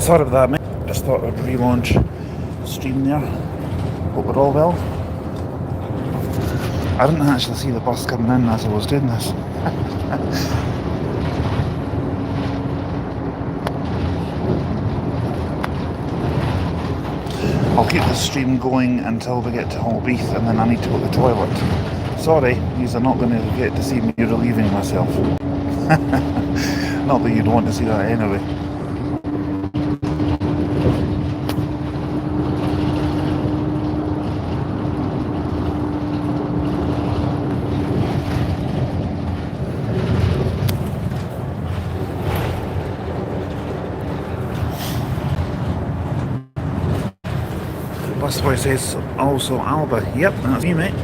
Sorry about that, mate. Just thought I'd relaunch the stream there. Hope we're all well. I didn't actually see the bus coming in as I was doing this. I'll keep the stream going until we get to Holbeath and then I need to go to the toilet. Sorry, you're not going to get to see me relieving myself. Not that you'd want to see that anyway. Bus boy says also Alba. Yep, that's me, mate.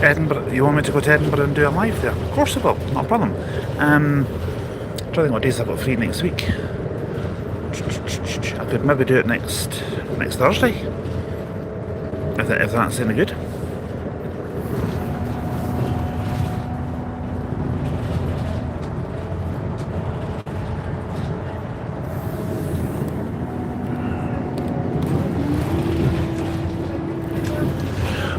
Edinburgh, you want me to go to Edinburgh and do a live there? Of course I will, not a problem. I'm trying to think what days I've got free next week. I could maybe do it next Thursday, if that's any good.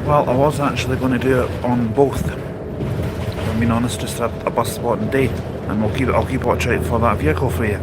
Well, I was actually going to do it on both. If I'm being honest, just a bus spot and day, and I'll keep watch out for that vehicle for you.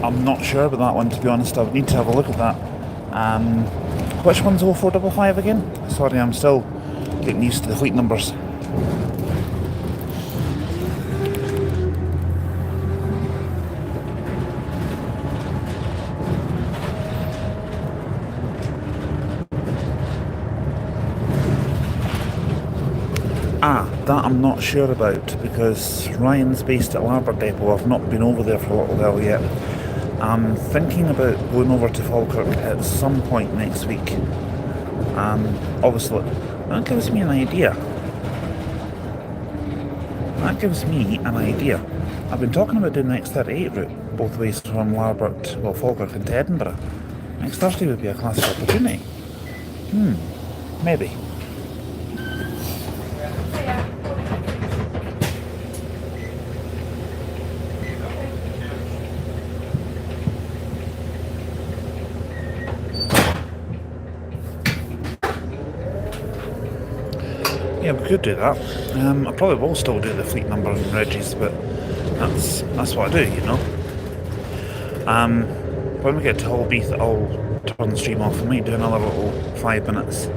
I'm not sure about that one, to be honest. I would need to have a look at that. Which one's 0455 again? Sorry, I'm still getting used to the fleet numbers. That I'm not sure about, because Ryan's based at Larbert Depot. I've not been over there for a little while yet. I'm thinking about going over to Falkirk at some point next week. Obviously, that gives me an idea. I've been talking about doing the X38 route, both ways from Larbert, well, Falkirk into Edinburgh. Next Thursday would be a classic opportunity. Maybe. Yeah, we could do that. I probably will still do the fleet number and regis, but that's what I do, you know. When we get to Holbeath, I'll turn the stream off. I might do another little 5 minutes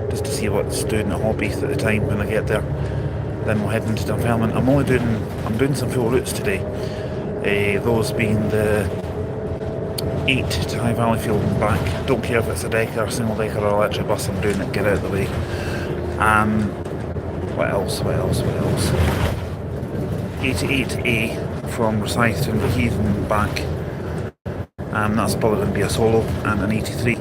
just to see what's doing at Holbeath at the time when I get there. Then we'll head into Dunfermline. I'm doing some full routes today. Those being the 8 to High Valleyfield and back. Don't care if it's a decker, single decker or electric bus, I'm doing it, get out of the way. What else? 88A from Rosyth to Inveralmond and back. That's probably going to be a solo, and an 83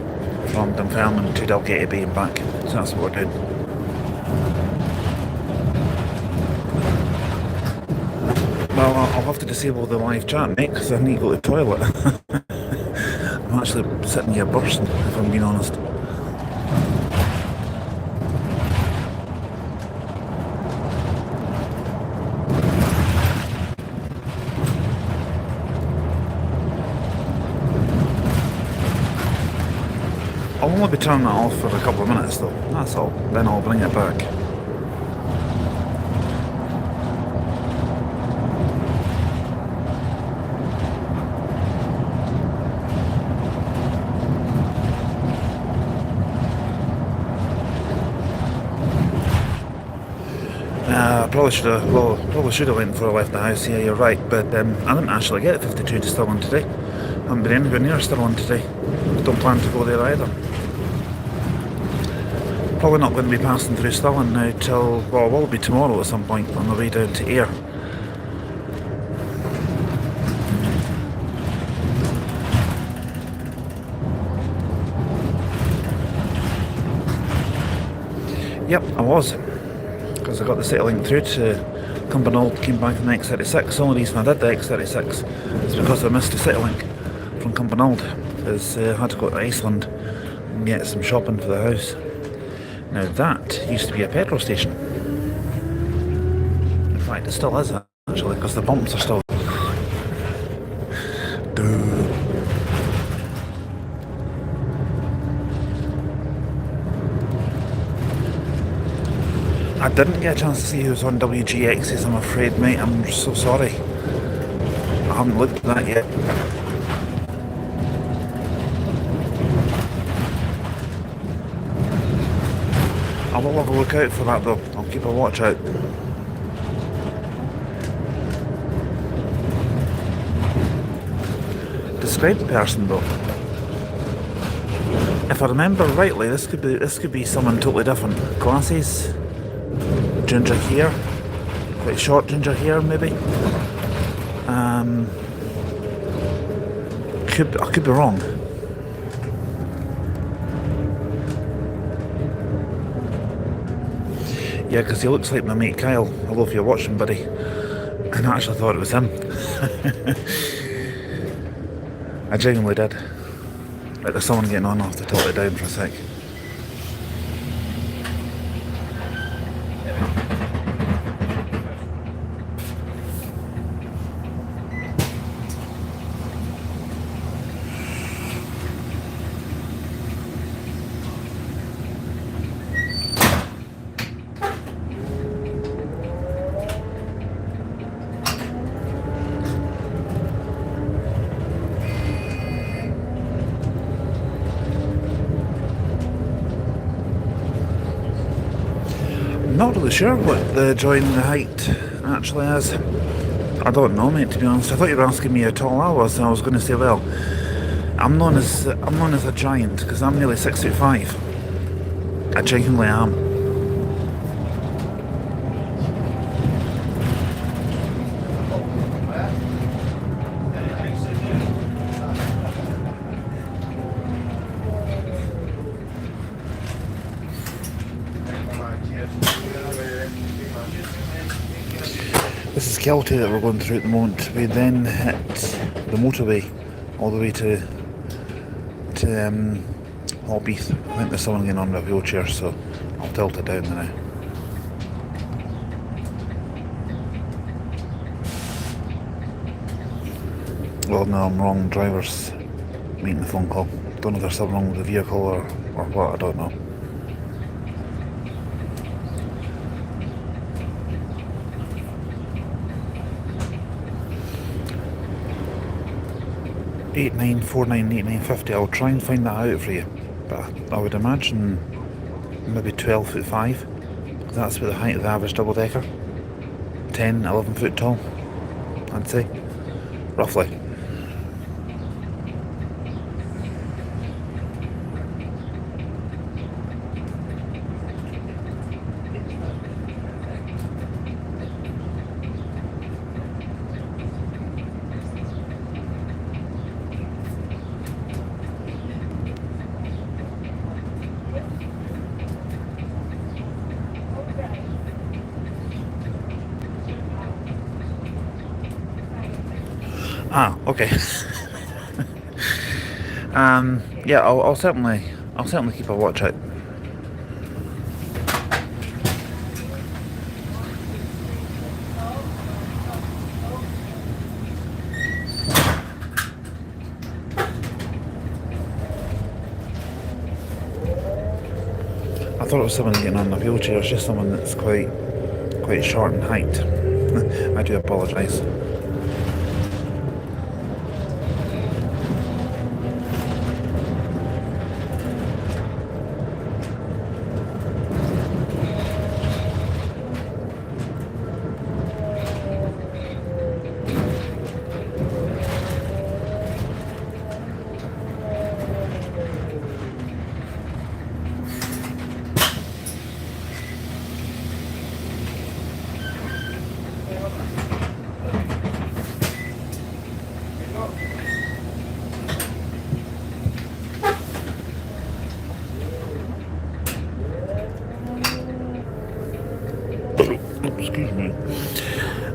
from Dunfermline to Dalgety Bay and back. So that's what we're doing. Well, I'll have to disable the live chat, mate, because I need to go to the toilet. I'm actually sitting here bursting, if I'm being honest. I'll only be turning that off for a couple of minutes though, that's all, then I'll bring it back. probably should have went before I left the house. Yeah, you're right. But I didn't actually get 52 to Stirling today. I haven't been anywhere near Stirling today. Don't plan to go there either. Probably not going to be passing through Stirling now till, well, it will be tomorrow at some point on the way down to Ayr. Yep, I was. Because I got the city link through to Cumbernauld, came back on the X36. The only reason I did the X36 is because I missed the city link from Cumbernauld. Because I had to go to Iceland and get some shopping for the house. Now that used to be a petrol station. In fact, it still is actually, because the pumps are still... I didn't get a chance to see who was on YX18, I'm afraid, mate. I'm so sorry. I haven't looked at that yet. I will have a look out for that though. I'll keep a watch out. Describe the person though. If I remember rightly, this could be someone totally different. Glasses, ginger hair, quite short ginger hair maybe. I could be wrong. Yeah, because he looks like my mate Kyle. Hello if you're watching, buddy. And I actually thought it was him. I genuinely did. Like there's someone getting on, I'll have to tilt it down for a sec. Not really sure what the join the height actually is. I don't know, mate, to be honest. I thought you were asking me how tall I was, and I was going to say, well, I'm known as a giant because I'm nearly 6'5". I genuinely am. This is Kelty that we're going through at the moment. We then hit the motorway all the way to Hobbeath. I think there's someone getting on with a wheelchair, so I'll tilt it down now. Well, no, I'm wrong. Driver's making the phone call. Don't know if there's something wrong with the vehicle or what, I don't know. $8949.89.50. I'll try and find that out for you, but I would imagine maybe 12'5". That's about the height of the average double decker. 10-11 foot tall, I'd say, roughly. Ah, okay. Yeah, I'll certainly keep a watch out. I thought it was someone getting on a wheelchair. It's just someone that's quite short in height. I do apologise.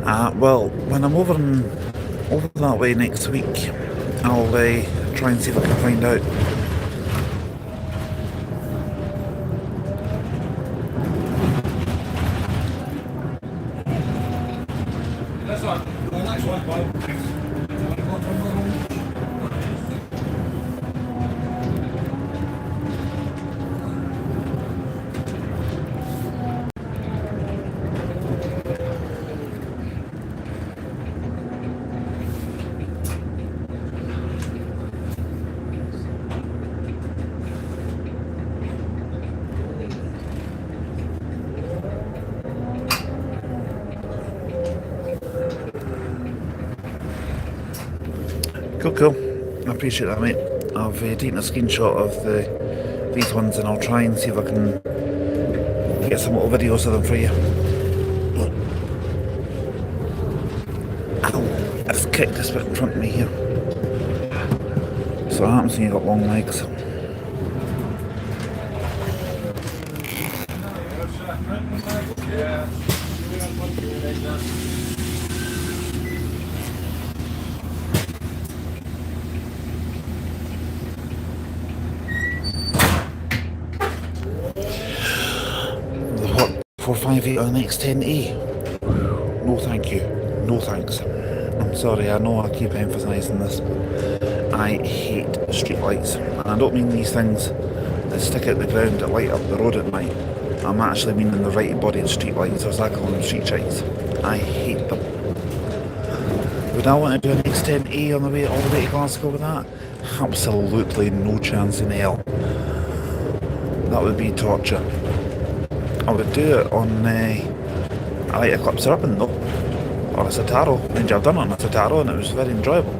Well, when I'm over that way next week, I'll try and see if I can find out. This one. The next one, Bob. Cool. I appreciate that, mate. I've taken a screenshot of these ones, and I'll try and see if I can get some little videos of them for you. Ow, I've kicked this bit in front of me here. So what happens when you've got long legs? Yeah. The what 458 on the X10E? No thank you. No thanks. I'm sorry, I know I keep emphasising this. I hate streetlights. And I don't mean these things that stick out the ground that light up the road at night. I'm actually meaning the right body of streetlights, or as I call them, street lights. I hate them. Would I want to do an X10A on the way all the way to Glasgow with that? Absolutely no chance in hell. That would be torture. I would do it on a light Eclipse Urban though, or a Citaro. I've done it on a Citaro and it was very enjoyable.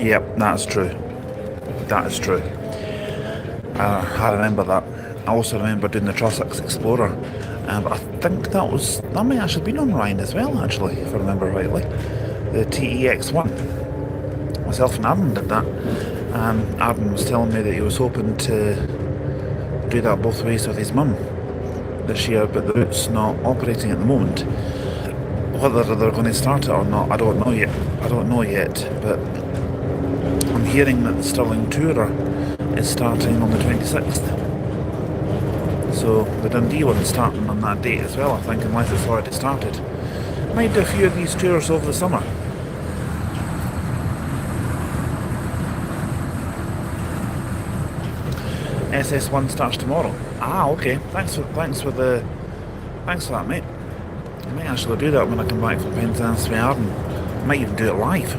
Yep, that's true. That is true. I remember that. I also remember doing the Trossachs Explorer, but I think that may actually been on Ryan as well, actually, if I remember rightly. The TEX1. Myself and Aaron did that. Aaron was telling me that he was hoping to do that both ways with his mum this year, but the route's not operating at the moment. Whether they're going to start it or not, I don't know yet. But I'm hearing that the Stirling Tourer is starting on the 26th. So the Dundee one's starting on that date as well, I think, unless it's already started. Might do a few of these tours over the summer. SS1 starts tomorrow. Ah, okay. Thanks for that, mate. I might actually do that when I come back from Penzance with Arden. I might even do it live.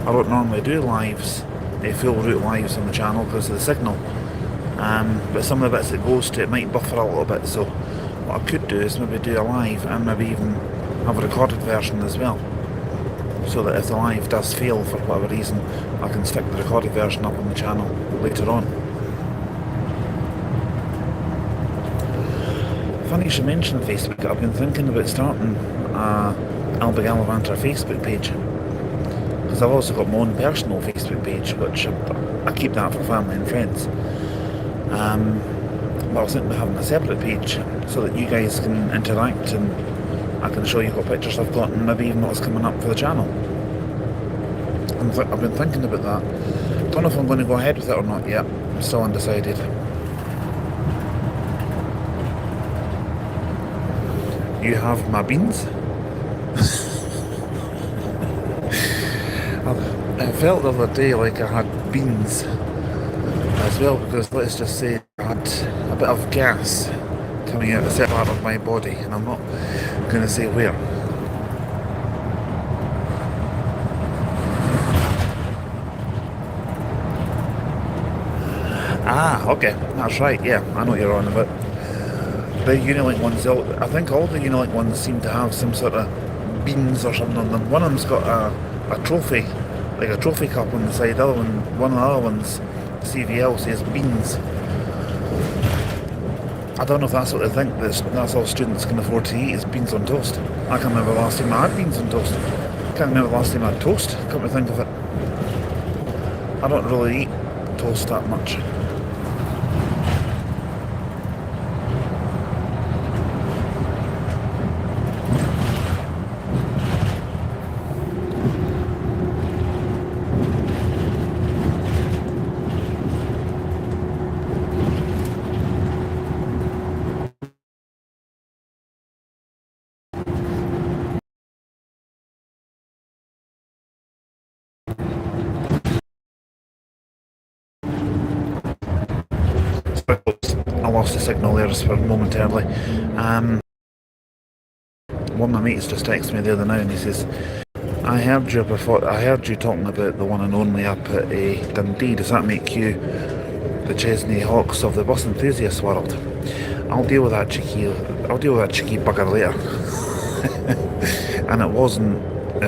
I don't normally do lives, full route lives on the channel because of the signal. But some of the bits it goes to, it might buffer a little bit, so what I could do is maybe do a live and maybe even have a recorded version as well. So that if the live does fail for whatever reason, I can stick the recorded version up on the channel later on. Funny you should mention Facebook. I've been thinking about starting a Alba Gallivanter Facebook page. Because I've also got my own personal Facebook page, which I keep that for family and friends. But I was thinking of having a separate page so that you guys can interact and I can show you what pictures I've got and maybe even what's coming up for the channel. I've been thinking about that. Don't know if I'm going to go ahead with it or not yet. I'm still undecided. You have my beans? I felt the other day like I had beans as well, because let's just say I had a bit of gas coming out of a certain part of my body, and I'm not going to say where. Ah, okay, that's right, yeah, I know what you're on about. The Unilink ones, I think all the Unilink ones seem to have some sort of beans or something on them. One of them's got a trophy, like a trophy cup on the side. The other one of the other ones, CVL, says beans. I don't know if that's what they think, that's all students can afford to eat, is beans on toast. I can't remember the last time I had beans on toast. I can't remember the last time I had toast, come to think of it. I don't really eat toast that much. I lost the signal there just for momentarily. One of my mates just texted me the other night and he says, I heard you talking about the one and only up at Dundee. Does that make you the Chesney Hawks of the bus enthusiast world? I'll deal with that cheeky bugger later. And it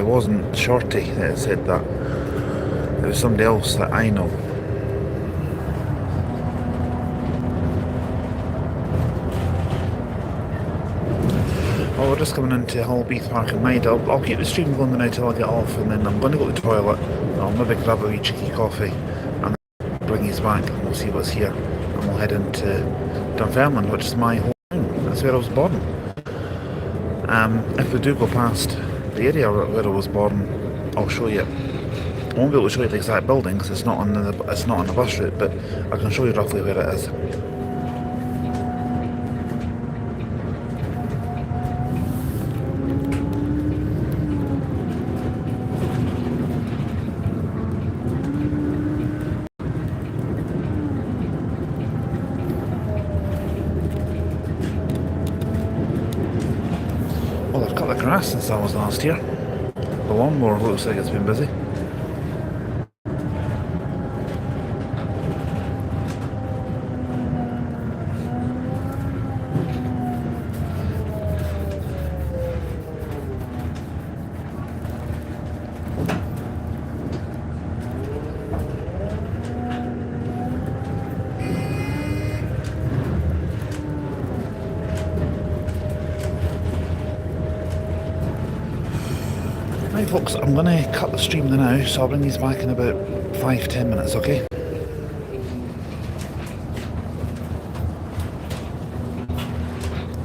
wasn't Shorty that said that. It was somebody else that I know. Well, we're just coming into Hull-Beath Park in Maid. I'll keep the stream going now till I get off, and then I'm going to go to the toilet. I'll maybe grab a wee cheeky coffee and then bring these back and we'll see what's here. And we'll head into Dunfermline, which is my hometown. That's where I was born. If we do go past the area where I was born, I'll show you. I won't be able to show you the exact building because it's not on the bus route, but I can show you roughly where it is. Well, I've cut the grass since I was last here. The lawnmower looks like it's been busy. Right folks, I'm going to cut the stream now, so I'll bring these back in about 5-10 minutes, okay?